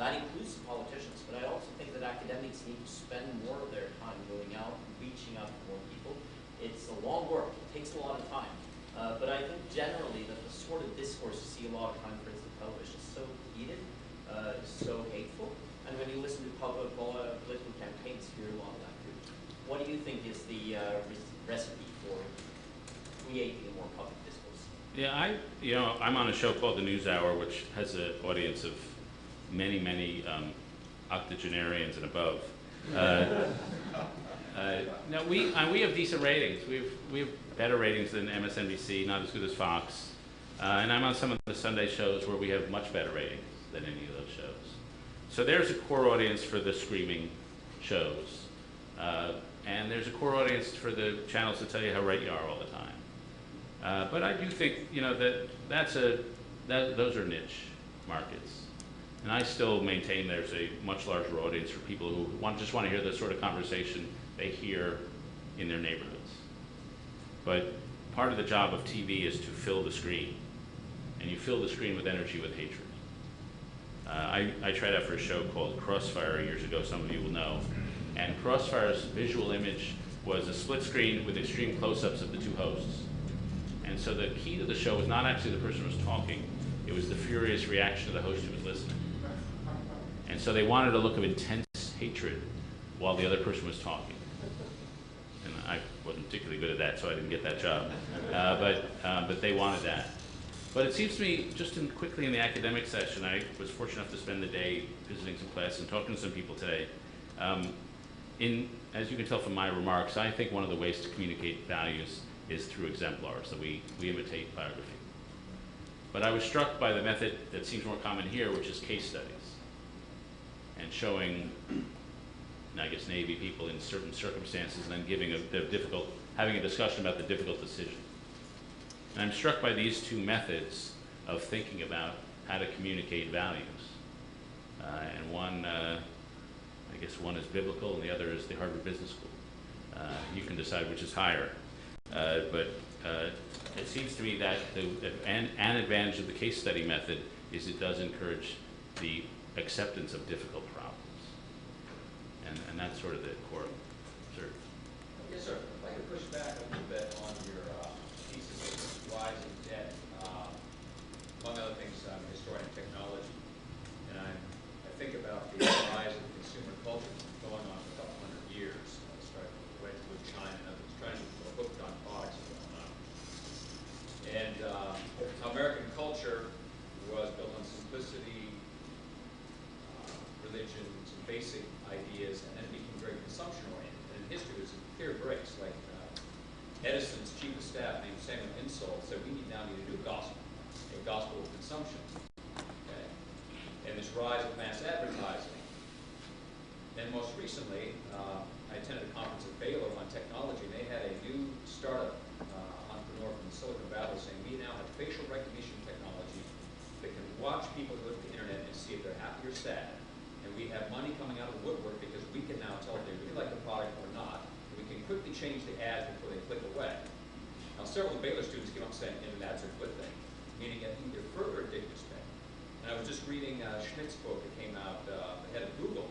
That includes politicians, but I also think that academics need to spend more of their time going out and reaching out to more people. It's a long work, it takes a lot of time, but I think generally that the sort of discourse you see a lot of time, for instance, television is so heated, so hateful, and when you listen to political campaigns, you hear a lot of that too. What do you think is the recipe for creating a more public discourse? Yeah, I'm on a show called The News Hour, which has an audience of many octogenarians and above. No, we have decent ratings. We have better ratings than MSNBC, not as good as Fox. And I'm on some of the Sunday shows where we have much better ratings than any of those shows. So there's a core audience for the screaming shows. And there's a core audience for the channels that tell you how right you are all the time. But I do think, those are niche markets. And I still maintain there's a much larger audience for people who just want to hear the sort of conversation they hear in their neighborhoods. But part of the job of TV is to fill the screen. And you fill the screen with energy, with hatred. I tried out for a show called Crossfire years ago, some of you will know. And Crossfire's visual image was a split screen with extreme close-ups of the two hosts. And so the key to the show was not actually the person who was talking, it was the furious reaction of the host who was listening. And so they wanted a look of intense hatred while the other person was talking. And I wasn't particularly good at that, so I didn't get that job. But they wanted that. But it seems to me, just quickly in the academic session, I was fortunate enough to spend the day visiting some classes and talking to some people today. As you can tell from my remarks, I think one of the ways to communicate values is through exemplars, that we imitate biography. But I was struck by the method that seems more common here, which is case studies. And showing, I guess, Navy people in certain circumstances and then having a discussion about the difficult decision. And I'm struck by these two methods of thinking about how to communicate values. And one, I guess one is biblical and the other is the Harvard Business School. You can decide which is higher. But it seems to me that an advantage of the case study method is it does encourage the acceptance of difficult problems. And that's sort of the core. Sir? Yes, sir. I'd like to push back a little bit on your thesis of rising debt. Among other things, I'm a historian of technology, and I think about the rise of consumer culture going on for a couple hundred years, starting with China and others, trying to hooked on products and whatnot. And American culture was built on simplicity, religion, some basic ideas, and then it became very consumption-oriented. And in history, there's clear breaks, like Edison's chief of staff named Samuel Insull said, we now need a new gospel, a gospel of consumption. Okay? And this rise of mass advertising. And most recently, I attended a conference at Baylor on technology, and they had a new startup entrepreneur from Silicon Valley saying, we now have facial recognition technology that can watch people who look at the internet and see if they're happy or sad. And we have money coming out of the woodwork because we can now tell if they really like the product or not. And we can quickly change the ads before they click away. Now, several of the Baylor students came up saying internet ads are a good thing, meaning that they're further addicted to spend. And I was just reading Schmidt's book that came out, the head of Google,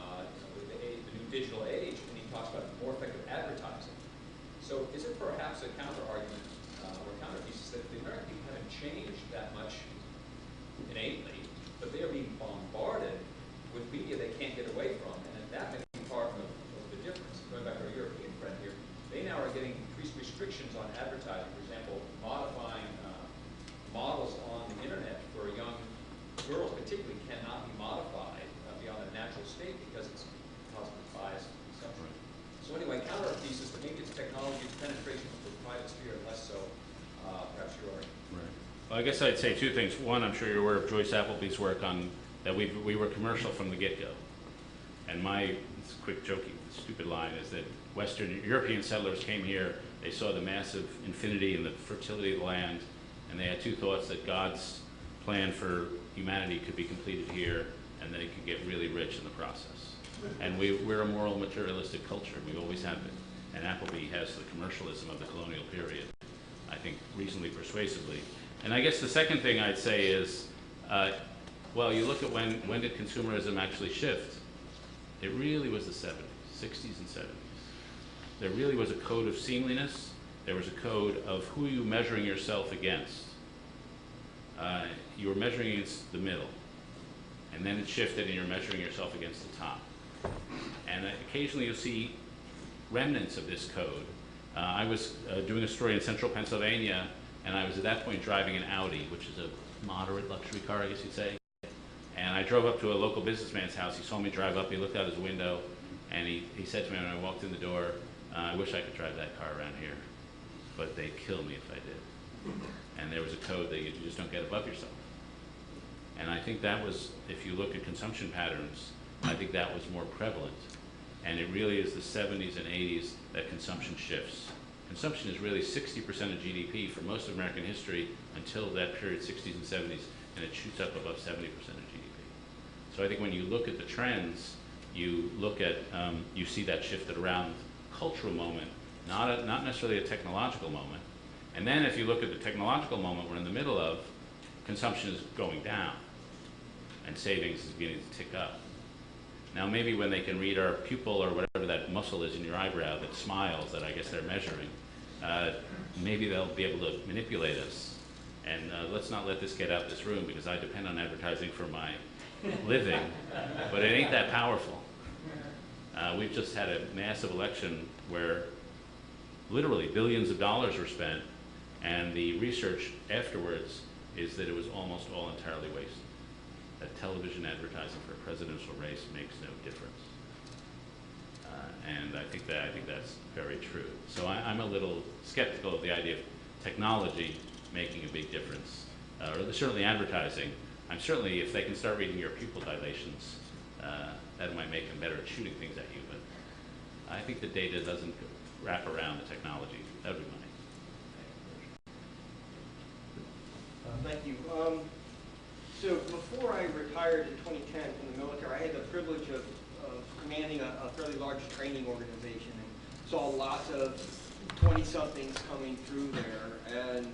the new digital age, and he talks about more effective advertising. So is it perhaps a counter-argument or counter-thesis that the American people haven't changed that much innately, but they are being bombarded with media they can't get away from, and that may be part of the difference. Going back to our European friend here, they now are getting increased restrictions on advertising. For example, modifying models on the internet for young girls particularly cannot be modified beyond a natural state because it's causing bias and consumption. So anyway, counter thesis that maybe it's technology's penetration into the private sphere and less so perhaps your argument. Right. Well, I guess I'd say two things. One, I'm sure you're aware of Joyce Appleby's work on that we were commercial from the get-go. And my quick jokey, stupid line is that Western European settlers came here, they saw the massive infinity and the fertility of the land, and they had two thoughts: that God's plan for humanity could be completed here, and that it could get really rich in the process. And we're a moral materialistic culture. We always have been. And Appleby has the commercialism of the colonial period, I think, reasonably persuasively. And I guess the second thing I'd say is, well, you look at when did consumerism actually shift? It really was the 70s, 60s and 70s. There really was a code of seemliness. There was a code of who you measuring yourself against. You were measuring against the middle. And then it shifted and you're measuring yourself against the top. And occasionally you'll see remnants of this code. I was doing a story in central Pennsylvania, and I was at that point driving an Audi, which is a moderate luxury car, I guess you'd say. And I drove up to a local businessman's house. He saw me drive up, he looked out his window, and he said to me when I walked in the door, I wish I could drive that car around here, but they'd kill me if I did. And there was a code that you just don't get above yourself. And I think that was, if you look at consumption patterns, I think that was more prevalent. And it really is the 70s and 80s that consumption shifts. Consumption is really 60% of GDP for most of American history until that period, 60s and 70s, and it shoots up above 70% of GDP. So I think when you look at the trends, you look at, you see that shifted around cultural moment, not necessarily a technological moment. And then if you look at the technological moment we're in the middle of, consumption is going down and savings is beginning to tick up. Now maybe when they can read our pupil or whatever that muscle is in your eyebrow that smiles, that I guess they're measuring, maybe they'll be able to manipulate us. And let's not let this get out of this room because I depend on advertising for my living, but it ain't that powerful. We've just had a massive election where literally billions of dollars were spent, and the research afterwards is that it was almost all entirely wasted. That television advertising for a presidential race makes no difference. And I think that's very true. So I'm a little skeptical of the idea of technology making a big difference, or certainly advertising. I'm certainly, if they can start reading your pupil dilations, that might make them better at shooting things at you, but I think the data doesn't wrap around the technology. That would be my. Thank you. So before I retired in 2010 from the military, I had the privilege of commanding a fairly large training organization and saw lots of 20-somethings coming through there. And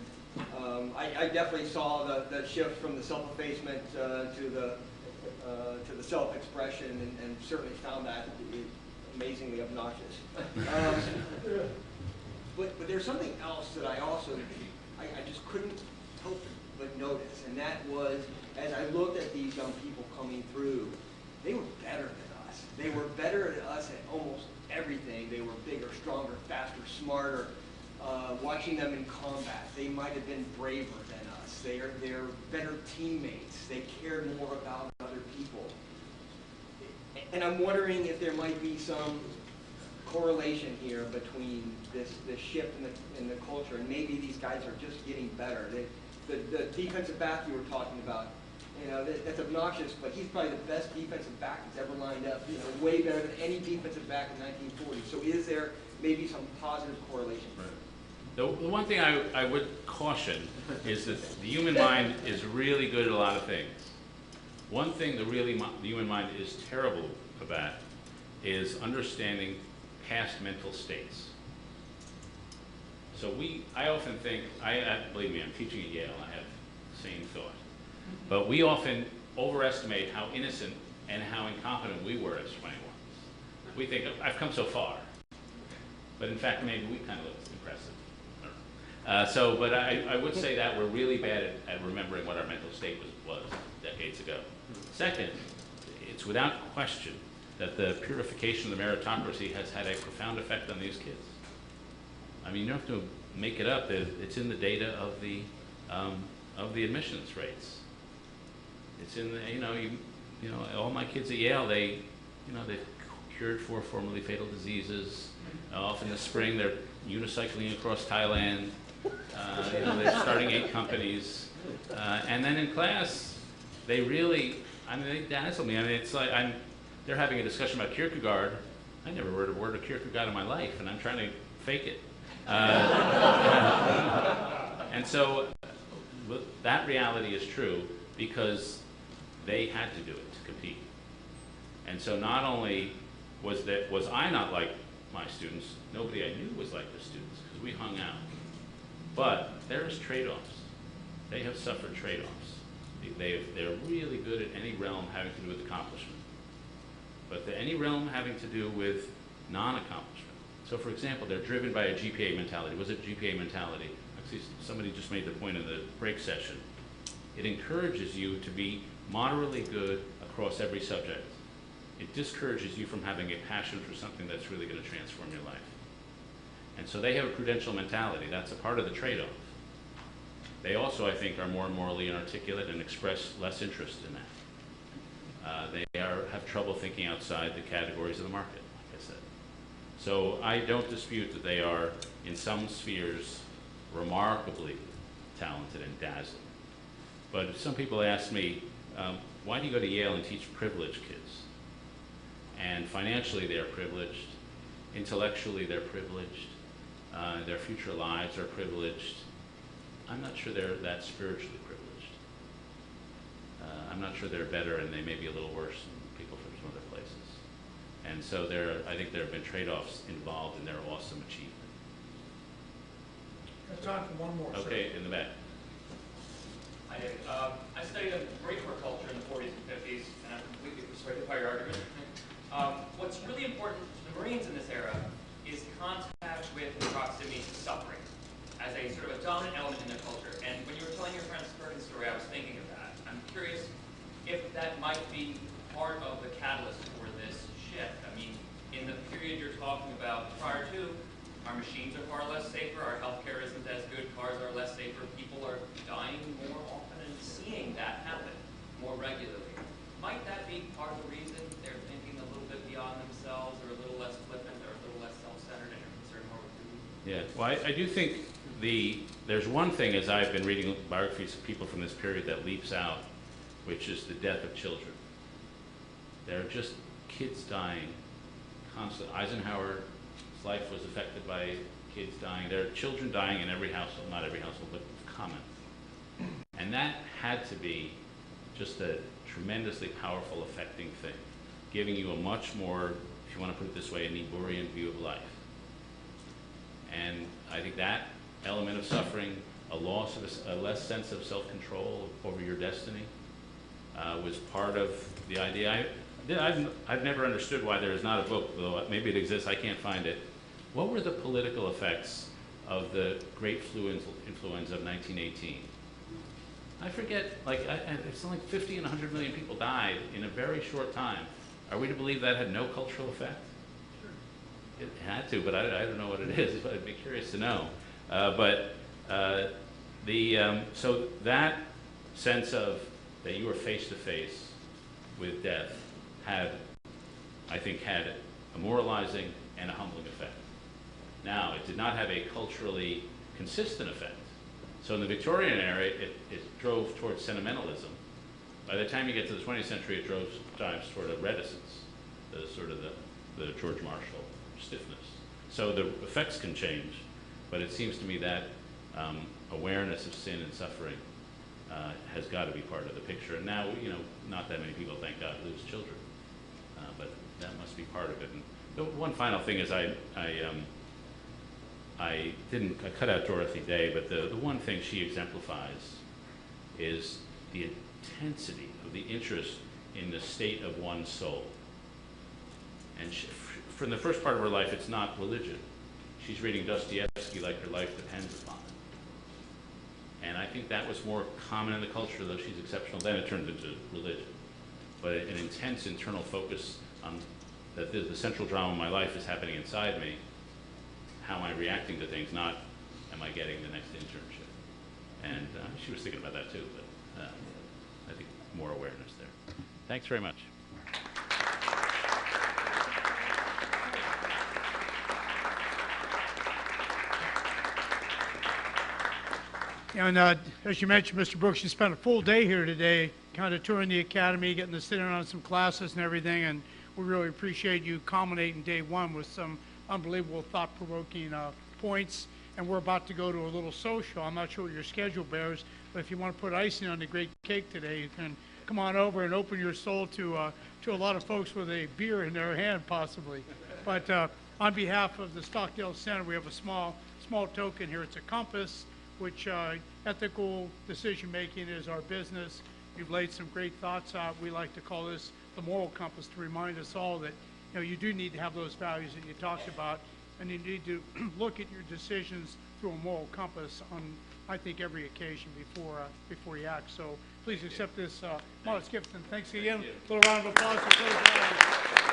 I definitely saw the shift from the self-effacement to the self-expression, and certainly found that amazingly obnoxious. But there's something else that I just couldn't help but notice, and that was, as I looked at these young people coming through, they were better than us. They were better than us at almost everything. They were bigger, stronger, faster, smarter. Watching them in combat, they might have been braver than us. They're better teammates. They cared more about other people. And I'm wondering if there might be some correlation here between this shift in the culture, and maybe these guys are just getting better. The defensive back you were talking about, that's obnoxious, but he's probably the best defensive back that's ever lined up, way better than any defensive back in 1940. So is there maybe some positive correlation? Right. The one thing I would caution is that the human mind is really good at a lot of things. One thing the human mind is terrible about is understanding past mental states. So I often think, believe me, I'm teaching at Yale, I have sane thought. But we often overestimate how innocent and how incompetent we were as 21s. We think, I've come so far. But in fact, maybe we kind of look impressive. But I would say that we're really bad at remembering what our mental state was decades ago. Second, it's without question that the purification of the meritocracy has had a profound effect on these kids. I mean, you don't have to make it up. It's in the data of the admissions rates. It's in the, all my kids at Yale, they've cured 4 formerly fatal diseases. Often in the spring, they're unicycling across Thailand. They're starting 8 companies. And then in class, they really, they dazzle me. It's like they're having a discussion about Kierkegaard. I never heard a word of Kierkegaard in my life, and I'm trying to fake it. And so that reality is true because they had to do it to compete. And so not only was I not like my students, nobody I knew was like the students because we hung out. But there's trade-offs. They have suffered trade-offs. They're really good at any realm having to do with accomplishment. But any realm having to do with non-accomplishment. So for example, they're driven by a GPA mentality. Was it GPA mentality? Actually, somebody just made the point in the break session. It encourages you to be moderately good across every subject. It discourages you from having a passion for something that's really going to transform your life. And so they have a prudential mentality. That's a part of the trade-off. They also, I think, are more morally inarticulate and express less interest in that. They have trouble thinking outside the categories of the market, like I said. So I don't dispute that they are, in some spheres, remarkably talented and dazzling. But some people ask me, why do you go to Yale and teach privileged kids? And financially they're privileged, intellectually they're privileged, their future lives are privileged. I'm not sure they're that spiritually privileged. I'm not sure they're better, and they may be a little worse than people from some other places. And so I think there have been trade-offs involved in their awesome achievement. Got time for one more, sir. Okay, in the back. I studied Marine Corps culture in the 40s and 50s, and I'm completely persuaded by your argument. What's really important to the Marines in this era is contact with and proximity to suffering as a sort of a dominant element in their culture. And when you were telling your friend's Perkins story, I was thinking of that. I'm curious if that might be part of the catalyst for this shift. I mean, in the period you're talking about prior to, our machines are far less safer, our healthcare isn't as good, cars are less safer, people are dying more often and seeing that happen more regularly. Might that be part of the reason they're thinking a little bit beyond themselves, or a little less flippant, or a little less self-centered, and are concerned more with food? Yeah, well, I do think there's one thing, as I've been reading biographies of people from this period, that leaps out, which is the death of children. There are just kids dying constantly. Eisenhower's life was affected by kids dying. There are children dying in every household, not every household, but common. And that had to be just a tremendously powerful, affecting thing, giving you a much more, if you want to put it this way, a Niebuhrian view of life. And I think that element of suffering, a loss of a less sense of self-control over your destiny, was part of the idea. I've never understood why there is not a book, though maybe it exists, I can't find it. What were the political effects of the great influenza of 1918? I forget, it's like 50 and 100 million people died in a very short time. Are we to believe that had no cultural effect? Sure. It had to, but I don't know what it is, but I'd be curious to know. So that sense of that you were face to face with death I think had a moralizing and a humbling effect. Now, it did not have a culturally consistent effect. So in the Victorian era, it drove towards sentimentalism. By the time you get to the 20th century, it drives toward a reticence, the George Marshall stiffness. So the effects can change, but it seems to me that awareness of sin and suffering has got to be part of the picture. And now, not that many people, thank God, lose children, but that must be part of it. And the one final thing is I cut out Dorothy Day, but the one thing she exemplifies is the intensity of the interest in the state of one's soul. And for the first part of her life, it's not religion. She's reading Dostoevsky like her life depends upon it. And I think that was more common in the culture, though she's exceptional. Then it turned into religion. But an intense internal focus on that the central drama of my life is happening inside me. How am I reacting to things, not am I getting the next internship? And she was thinking about that too, but I think more awareness there. Thanks very much. And as you mentioned, Mr. Brooks, you spent a full day here today kind of touring the academy, getting to sit in on some classes and everything, and we really appreciate you culminating day one with some unbelievable thought-provoking points. And we're about to go to a little social. I'm not sure what your schedule bears, but if you want to put icing on the great cake today, you can come on over and open your soul to to a lot of folks with a beer in their hand, possibly. But on behalf of the Stockdale Center, we have a small token here. It's a compass, which ethical decision-making is our business. You've laid some great thoughts out. We like to call this the moral compass to remind us all that you do need to have those values that you talked about, and you need to look at your decisions through a moral compass on, I think, every occasion before you act. So please accept this modest gift, and thanks again. A little round of applause for Phil Brown.